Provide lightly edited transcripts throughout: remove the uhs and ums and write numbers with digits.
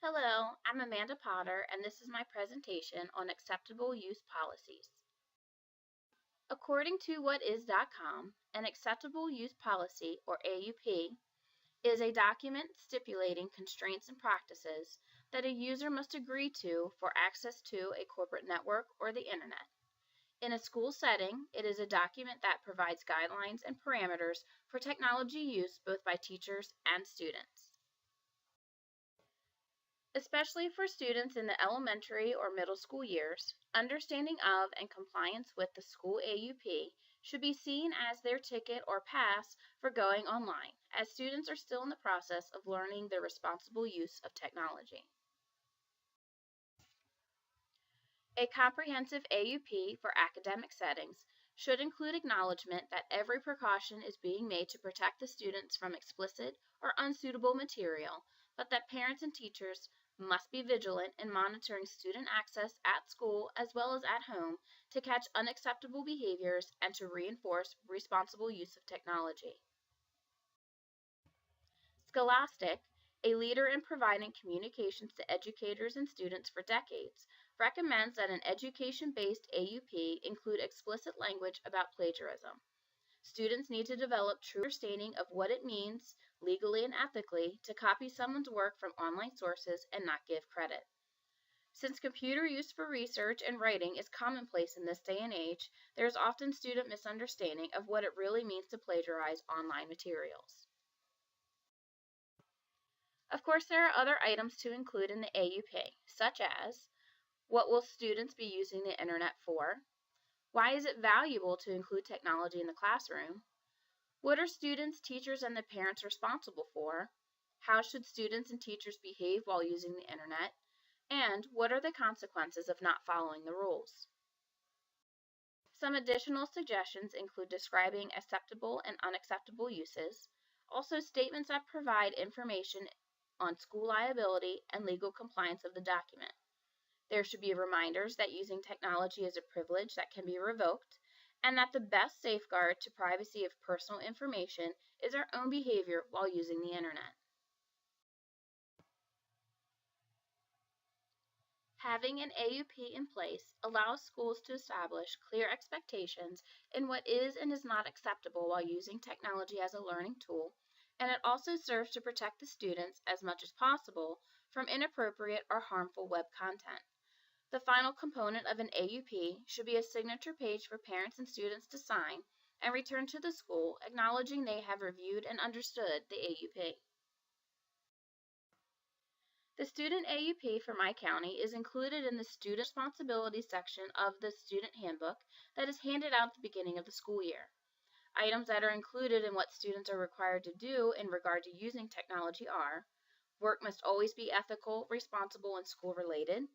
Hello, I'm Amanda Potter, and this is my presentation on acceptable use policies. According to whatis.com, an acceptable use policy, or AUP, is a document stipulating constraints and practices that a user must agree to for access to a corporate network or the internet. In a school setting, it is a document that provides guidelines and parameters for technology use both by teachers and students. Especially for students in the elementary or middle school years, understanding of and compliance with the school AUP should be seen as their ticket or pass for going online, as students are still in the process of learning the responsible use of technology. A comprehensive AUP for academic settings should include acknowledgement that every precaution is being made to protect the students from explicit or unsuitable material, but that parents and teachers must be vigilant in monitoring student access at school as well as at home to catch unacceptable behaviors and to reinforce responsible use of technology. Scholastic, a leader in providing communications to educators and students for decades, recommends that an education-based AUP include explicit language about plagiarism. Students need to develop true understanding of what it means, legally and ethically, to copy someone's work from online sources and not give credit. Since computer use for research and writing is commonplace in this day and age, there is often student misunderstanding of what it really means to plagiarize online materials. Of course, there are other items to include in the AUP, such as what will students be using the internet for? Why is it valuable to include technology in the classroom? What are students, teachers, and the parents responsible for? How should students and teachers behave while using the internet? And what are the consequences of not following the rules? Some additional suggestions include describing acceptable and unacceptable uses, also statements that provide information on school liability and legal compliance of the document. There should be reminders that using technology is a privilege that can be revoked, and that the best safeguard to privacy of personal information is our own behavior while using the internet. Having an AUP in place allows schools to establish clear expectations in what is and is not acceptable while using technology as a learning tool, and it also serves to protect the students as much as possible from inappropriate or harmful web content. The final component of an AUP should be a signature page for parents and students to sign and return to the school, acknowledging they have reviewed and understood the AUP. The student AUP for my county is included in the Student Responsibilities section of the Student Handbook that is handed out at the beginning of the school year. Items that are included in what students are required to do in regard to using technology are: work must always be ethical, responsible, and school-related.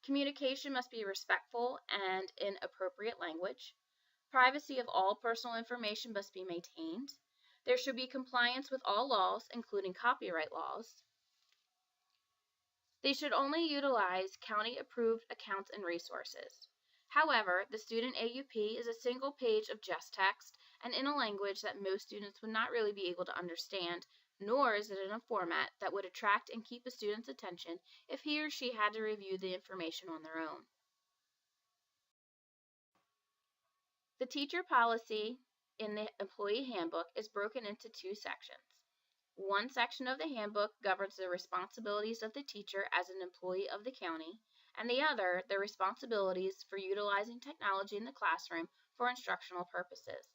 Communication must be respectful and in appropriate language. Privacy of all personal information must be maintained. There should be compliance with all laws, including copyright laws. They should only utilize county-approved accounts and resources. However, the student AUP is a single page of just text and in a language that most students would not really be able to understand, nor is it in a format that would attract and keep a student's attention if he or she had to review the information on their own. The teacher policy in the employee handbook is broken into two sections. One section of the handbook governs the responsibilities of the teacher as an employee of the county, and the other, the responsibilities for utilizing technology in the classroom for instructional purposes.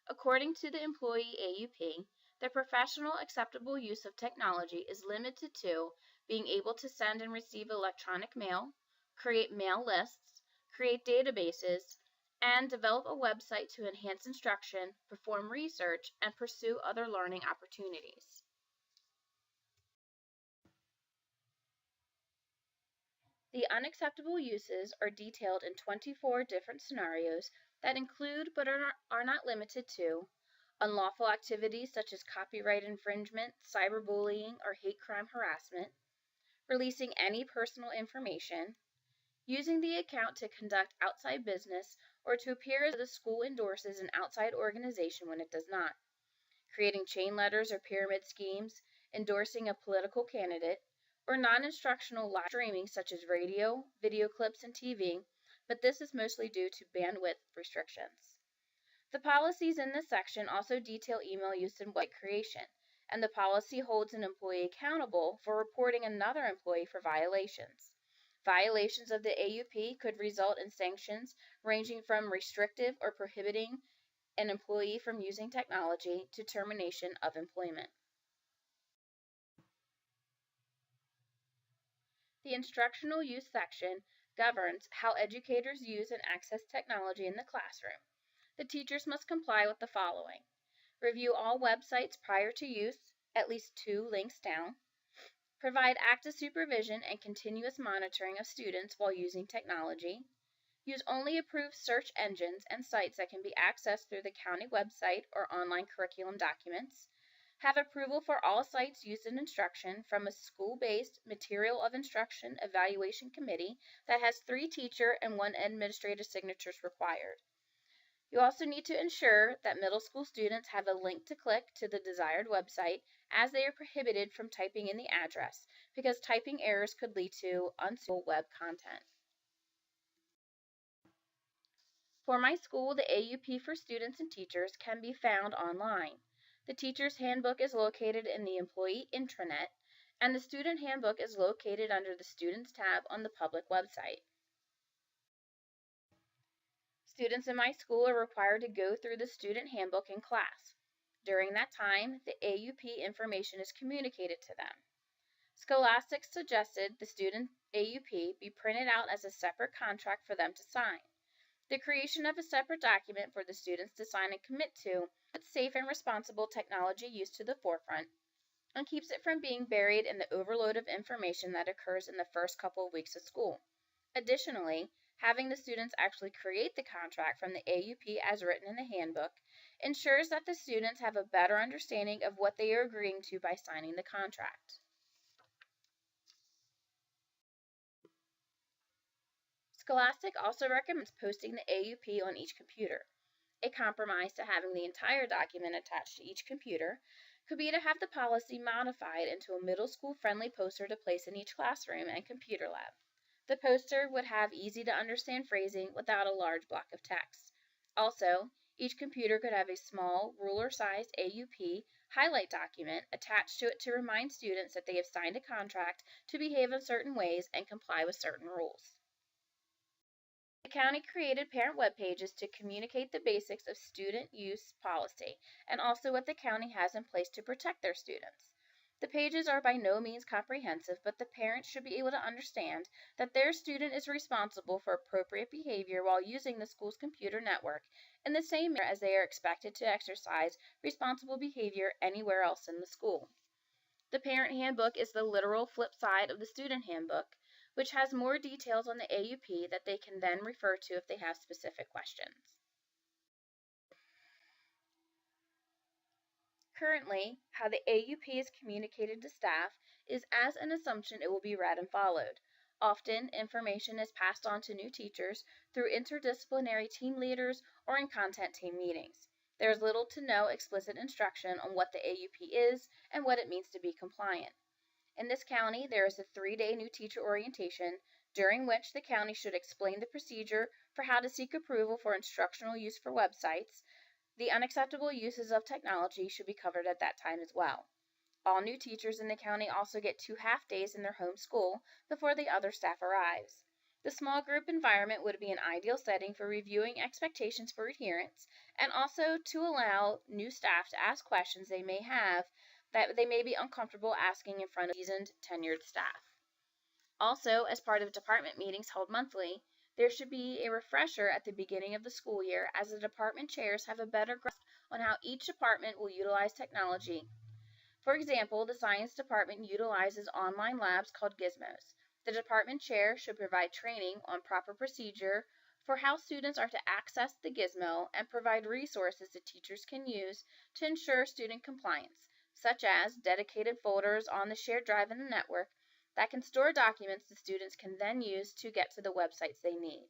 According to the employee AUP, the professional acceptable use of technology is limited to being able to send and receive electronic mail, create mail lists, create databases, and develop a website to enhance instruction, perform research, and pursue other learning opportunities. The unacceptable uses are detailed in 24 different scenarios that include but are not limited to unlawful activities such as copyright infringement, cyberbullying, or hate crime harassment, releasing any personal information, using the account to conduct outside business or to appear as the school endorses an outside organization when it does not, creating chain letters or pyramid schemes, endorsing a political candidate, or non-instructional live streaming such as radio, video clips, and TV, but this is mostly due to bandwidth restrictions. The policies in this section also detail email use and website creation, and the policy holds an employee accountable for reporting another employee for violations. Violations of the AUP could result in sanctions ranging from restrictive or prohibiting an employee from using technology to termination of employment. The instructional use section governs how educators use and access technology in the classroom. The teachers must comply with the following: review all websites prior to use, at least 2 links down, provide active supervision and continuous monitoring of students while using technology, use only approved search engines and sites that can be accessed through the county website or online curriculum documents, have approval for all sites used in instruction from a school-based material of instruction evaluation committee that has 3 teacher and 1 administrative signatures required. You also need to ensure that middle school students have a link to click to the desired website, as they are prohibited from typing in the address because typing errors could lead to unsuitable web content. For my school, the AUP for students and teachers can be found online. The teacher's handbook is located in the employee intranet, and the student handbook is located under the Students tab on the public website. Students in my school are required to go through the student handbook in class. During that time, the AUP information is communicated to them. Scholastic suggested the student AUP be printed out as a separate contract for them to sign. The creation of a separate document for the students to sign and commit to puts safe and responsible technology use to the forefront and keeps it from being buried in the overload of information that occurs in the first couple of weeks of school. Additionally, having the students actually create the contract from the AUP as written in the handbook ensures that the students have a better understanding of what they are agreeing to by signing the contract. Scholastic also recommends posting the AUP on each computer. A compromise to having the entire document attached to each computer could be to have the policy modified into a middle school friendly poster to place in each classroom and computer lab. The poster would have easy to understand phrasing without a large block of text. Also, each computer could have a small ruler-sized AUP highlight document attached to it to remind students that they have signed a contract to behave in certain ways and comply with certain rules. The county created parent web pages to communicate the basics of student use policy and also what the county has in place to protect their students. The pages are by no means comprehensive, but the parents should be able to understand that their student is responsible for appropriate behavior while using the school's computer network in the same manner as they are expected to exercise responsible behavior anywhere else in the school. The parent handbook is the literal flip side of the student handbook, which has more details on the AUP that they can then refer to if they have specific questions. Currently, how the AUP is communicated to staff is as an assumption it will be read and followed. Often, information is passed on to new teachers through interdisciplinary team leaders or in content team meetings. There is little to no explicit instruction on what the AUP is and what it means to be compliant. In this county, there is a 3-day new teacher orientation during which the county should explain the procedure for how to seek approval for instructional use for websites. The unacceptable uses of technology should be covered at that time as well. All new teachers in the county also get 2 half-days in their home school before the other staff arrives. The small group environment would be an ideal setting for reviewing expectations for adherence and also to allow new staff to ask questions they may have that they may be uncomfortable asking in front of seasoned, tenured staff. Also, as part of department meetings held monthly, there should be a refresher at the beginning of the school year as the department chairs have a better grasp on how each department will utilize technology. For example, the science department utilizes online labs called gizmos. The department chair should provide training on proper procedure for how students are to access the gizmo and provide resources that teachers can use to ensure student compliance, such as dedicated folders on the shared drive in the network that can store documents the students can then use to get to the websites they need.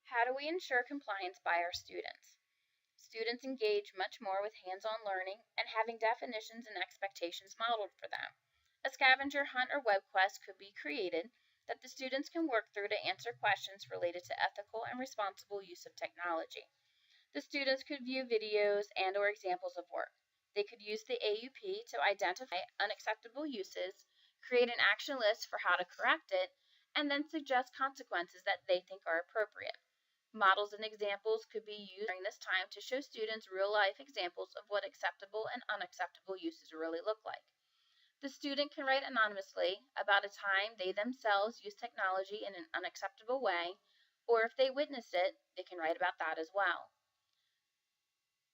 How do we ensure compliance by our students? Students engage much more with hands-on learning and having definitions and expectations modeled for them. A scavenger hunt or web quest could be created that the students can work through to answer questions related to ethical and responsible use of technology. The students could view videos and or examples of work. They could use the AUP to identify unacceptable uses, create an action list for how to correct it, and then suggest consequences that they think are appropriate. Models and examples could be used during this time to show students real-life examples of what acceptable and unacceptable uses really look like. The student can write anonymously about a time they themselves used technology in an unacceptable way, or if they witnessed it, they can write about that as well.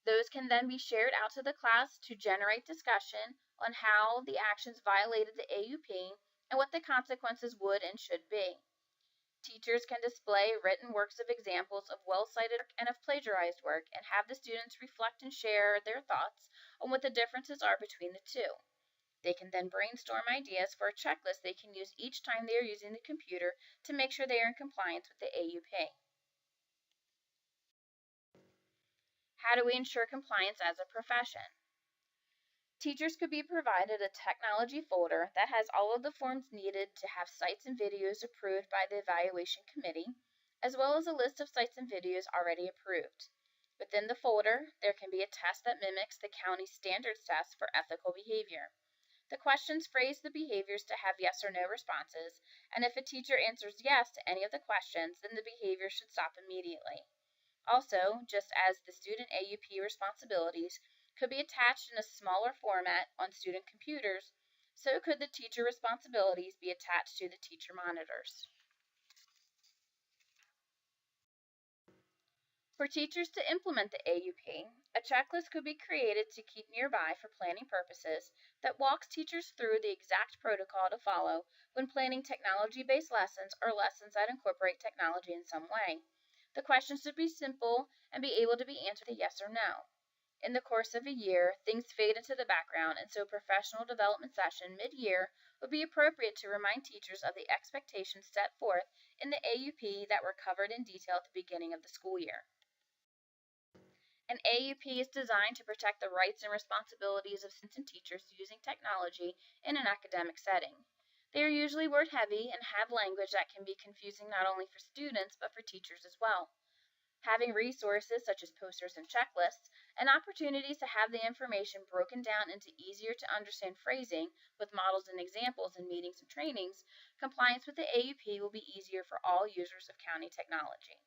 Those can then be shared out to the class to generate discussion on how the actions violated the AUP and what the consequences would and should be. Teachers can display written works of examples of well-cited work and of plagiarized work and have the students reflect and share their thoughts on what the differences are between the two. They can then brainstorm ideas for a checklist they can use each time they are using the computer to make sure they are in compliance with the AUP. How do we ensure compliance as a profession? Teachers could be provided a technology folder that has all of the forms needed to have sites and videos approved by the evaluation committee, as well as a list of sites and videos already approved. Within the folder, there can be a test that mimics the county's standards test for ethical behavior. The questions phrase the behaviors to have yes or no responses, and if a teacher answers yes to any of the questions, then the behavior should stop immediately. Also, just as the student AUP responsibilities could be attached in a smaller format on student computers, so could the teacher responsibilities be attached to the teacher monitors. For teachers to implement the AUP, a checklist could be created to keep nearby for planning purposes that walks teachers through the exact protocol to follow when planning technology-based lessons or lessons that incorporate technology in some way. The questions should be simple and be able to be answered with a yes or no. In the course of a year, things fade into the background, and so a professional development session mid-year would be appropriate to remind teachers of the expectations set forth in the AUP that were covered in detail at the beginning of the school year. An AUP is designed to protect the rights and responsibilities of students and teachers using technology in an academic setting. They are usually word-heavy and have language that can be confusing not only for students but for teachers as well. Having resources such as posters and checklists, and opportunities to have the information broken down into easier to understand phrasing with models and examples in meetings and trainings, compliance with the AUP will be easier for all users of county technology.